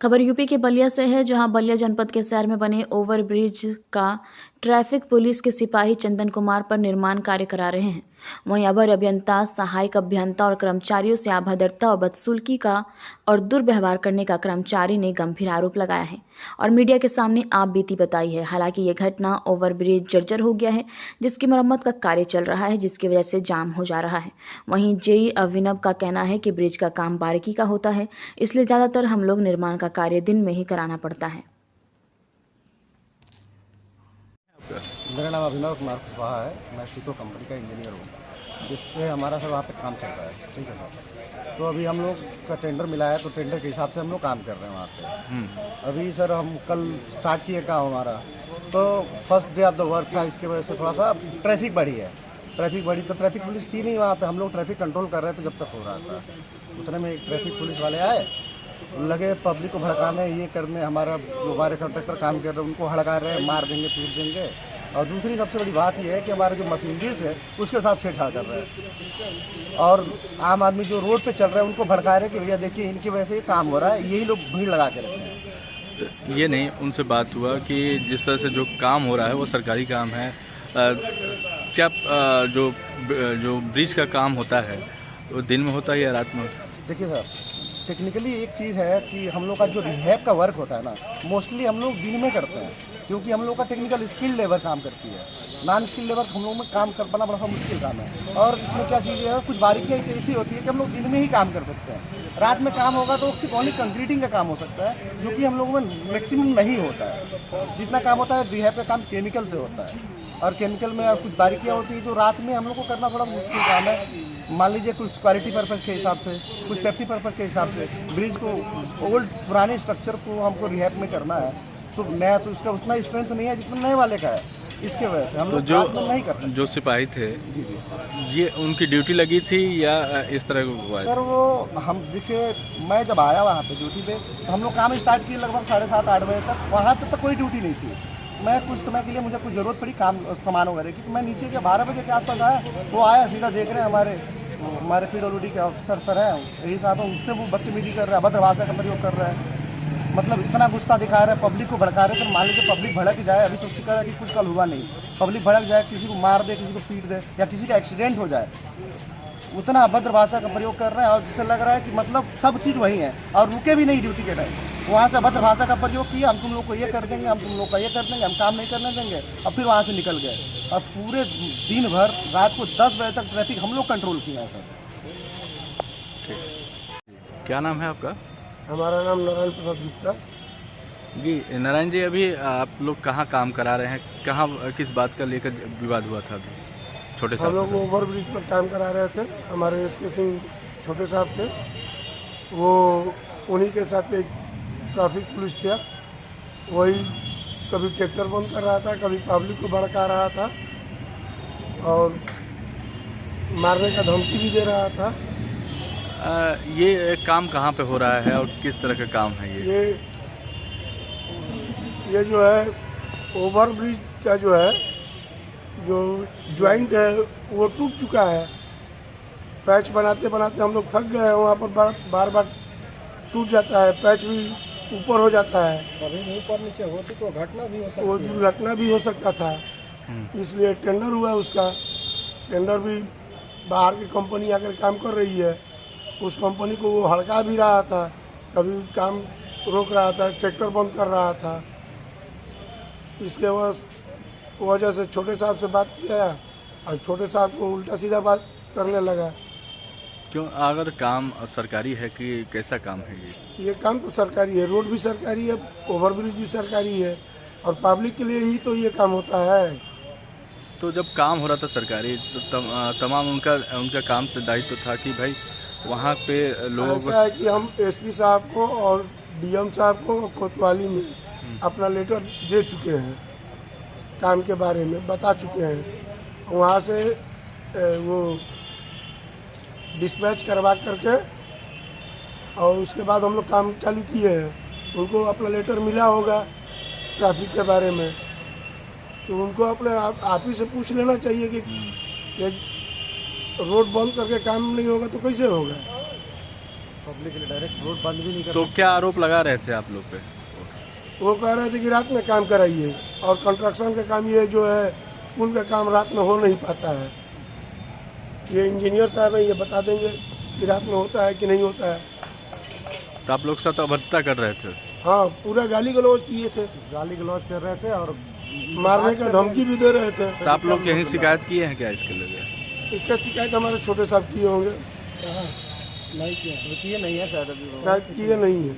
खबर यूपी के बलिया से है, जहां बलिया जनपद के शहर में बने ओवरब्रिज का ट्रैफिक पुलिस के सिपाही चंदन कुमार पर निर्माण कार्य करा रहे हैं। वहीं अवर अभियंता, सहायक अभियंता और कर्मचारियों से अभद्रता और बदसलूकी का और दुर्व्यवहार करने का कर्मचारी ने गंभीर आरोप लगाया है और मीडिया के सामने आप बीती बताई है। हालांकि ये घटना ओवरब्रिज जर्जर हो गया है, जिसकी मरम्मत का कार्य चल रहा है, जिसकी वजह से जाम हो जा रहा है। वहीं जेई अभिनव का कहना है कि ब्रिज का काम बारीकी का होता है, इसलिए ज़्यादातर हम लोग निर्माण का कार्य दिन में ही कराना पड़ता है। मेरा नाम अभिनव कुमार कुशवाहा है। मैं सीटो कंपनी का इंजीनियर हूँ, जिससे हमारा सर वहाँ पे काम चल रहा है। ठीक है सर, तो अभी हम लोग का टेंडर मिला है, तो टेंडर के हिसाब से हम लोग काम कर रहे हैं वहाँ पे। अभी सर हम कल स्टार्ट किए काम हमारा, तो first day of the work था। इसकी वजह से थोड़ा सा ट्रैफिक बढ़ी है। ट्रैफिक बढ़ी तो ट्रैफिक पुलिस थी नहीं वहाँ पे, हम लोग ट्रैफिक कंट्रोल कर रहे थे जब तक हो रहा था। उतने में एक ट्रैफिक पुलिस वाले आए, लगे पब्लिक को भड़काने, ये करने। हमारा जो हमारे कॉन्ट्रैक्टर काम कर रहे हैं उनको हड़का रहे हैं, मार देंगे, पीट देंगे। और दूसरी सबसे बड़ी बात यह है कि हमारे जो मशीनरीज है उसके साथ छेड़छाड़ कर रहे हैं, और आम आदमी जो रोड पे चल रहे हैं उनको भड़का रहे हैं कि भैया देखिए इनकी वजह से ये काम हो रहा है। यही लोग भीड़ लगा के रखते हैं। तो ये नहीं उनसे बात हुआ कि जिस तरह से जो काम हो रहा है वो सरकारी काम है, क्या जो ब्रिज का काम होता है वो दिन में होता है या रात में? देखिए सर, टेक्निकली एक चीज़ है कि हम लोग का जो रिहैब का वर्क होता है ना, मोस्टली हम लोग दिन में करते हैं, क्योंकि हम लोग का टेक्निकल स्किल लेबर काम करती है। नॉन स्किल लेबर हम लोग में काम कर पाना बड़ा मुश्किल काम है। और इसमें क्या चीज़ें है, कुछ बारीकियाँ ऐसी होती है कि हम लोग दिन में ही काम कर सकते हैं। रात में काम होगा तो सिर्फ ओनली कंक्रीटिंग का काम हो सकता है, जो कि हम लोगों में मैक्सिमम नहीं होता है। जितना काम होता है रिहैब का काम केमिकल से होता है, और केमिकल में कुछ बारीकियाँ होती है जो रात में हम लोग को करना थोड़ा मुश्किल काम है। मान लीजिए कुछ क्वालिटी पर्पज़ के हिसाब से, कुछ सेफ्टी पर्पज़ के हिसाब से ब्रिज को, ओल्ड पुराने स्ट्रक्चर को हमको रिहैब में करना है, तो नया तो उसका उतना स्ट्रेंथ नहीं है जितना नए वाले का है। इसके वजह से हम लोग रात में नहीं कर सकते। जो सिपाही थे ये उनकी ड्यूटी लगी थी या इस तरह का हुआ? सर वो हम देखिए, मैं जब आया वहाँ पे ड्यूटी पे, तो हम लोग काम स्टार्ट किए लगभग 7:30-8 बजे तक। वहाँ तक तो कोई ड्यूटी नहीं थी। मैं कुछ समय के लिए मुझे कुछ ज़रूरत पड़ी काम सामान वगैरह की, तो मैं नीचे के 12 बजे के आसपास आया। वो आया, सीधा देख रहे हैं हमारे PWD के ऑफिसर सर हैं, यही साहब हैं, उससे वो बदतमीजी कर रहा है, अभद्र भाषा का प्रयोग कर रहा है। मतलब इतना गुस्सा दिखा रहा है, पब्लिक को भड़का रहे हैं। तो मान लीजिए पब्लिक भड़क जाए, अभी तो उसकी कह रहा है कि कुछ कल हुआ नहीं, पब्लिक भड़क जाए, किसी को मार दे, किसी को पीट दे, या किसी का एक्सीडेंट हो जाए, उतना अभद्र भाषा का प्रयोग कर रहे हैं। और जिससे लग रहा है कि मतलब सब चीज़ वही है, और रुके भी नहीं ड्यूटी के टाइम। वहाँ से अभद्र भाषा का प्रयोग किया, हम तुम लोग को ये कर देंगे, हम तुम लोग का ये कर देंगे, हम काम नहीं करने देंगे, और फिर वहाँ से निकल गए। और पूरे दिन भर रात को 10 बजे तक ट्रैफिक हम लोग कंट्रोल किया है सर। क्या नाम है आपका? हमारा नाम नारायण प्रसाद गुप्ता जी। नारायण जी, अभी आप लोग कहाँ काम करा रहे हैं, कहाँ किस बात का लेकर विवाद हुआ था? अभी छोटे साहब हम लोग ओवर ब्रिज पर काम करा रहे थे। हमारे SK सिंह छोटे साहब थे, वो उन्हीं के साथ एक ट्रैफिक पुलिस था। वही कभी ट्रैक्टर बंद कर रहा था, कभी पब्लिक को भड़का रहा था, और मारने का धमकी भी दे रहा था। ये काम कहाँ पे हो रहा है और किस तरह का काम है ये जो है ओवर ब्रिज का जो है, जो ज्वाइंट है वो टूट चुका है। पैच बनाते बनाते हम लोग थक गए हैं। वहाँ पर बार बार टूट जाता है, पैच भी ऊपर हो जाता है। कभी ऊपर नीचे होती तो घटना भी हो सकती है, वो दुर्घटना भी हो सकता था। इसलिए टेंडर हुआ, उसका टेंडर भी बाहर की कंपनी आकर काम कर रही है। उस कंपनी को वो हड़का भी रहा था, कभी काम रोक रहा था, ट्रैक्टर बंद कर रहा था। इसके वजह से छोटे साहब से बात किया, और छोटे साहब को उल्टा सीधा बात करने लगा। क्यों? अगर काम सरकारी है कि कैसा काम है ये काम तो सरकारी है, रोड भी सरकारी है, ओवरब्रिज भी सरकारी है, और पब्लिक के लिए ही तो ये काम होता है। तो जब काम हो रहा था सरकारी, तो तमाम उनका काम तो दायित्व था कि भाई वहाँ पे लोगों को, ऐसा है कि हम SP साहब को और DM साहब को कोतवाली में अपना लेटर दे चुके हैं, काम के बारे में बता चुके हैं। वहाँ से वो डिस्पैच करवा करके, और उसके बाद हम लोग काम चालू किए हैं। उनको अपना लेटर मिला होगा ट्रैफिक के बारे में, तो उनको अपने आप ही से पूछ लेना चाहिए कि रोड बंद करके काम नहीं होगा तो कैसे होगा। पब्लिक ने डायरेक्ट रोड बंद भी नहीं कर तो क्या आरोप लगा रहे थे आप लोग पे? वो कह रहे थे कि रात में काम कराइए, और कंस्ट्रक्शन का काम ये जो है पुल का काम रात में हो नहीं पाता है। ये इंजीनियर साहब है, ये बता देंगे कि रात में होता है कि नहीं होता है। तो आप लोग साथ अभद्रता कर रहे थे? हाँ, पूरा गाली गलौज किए थे, गाली गलौज कर रहे थे और मारने का धमकी भी दे रहे थे। तो आप लोग यहीं शिकायत किए हैं क्या इसके लिए? इसका शिकायत हमारे छोटे साहब किए होंगे, नहीं किया, नहीं है शायद अभी शायद किए नहीं है।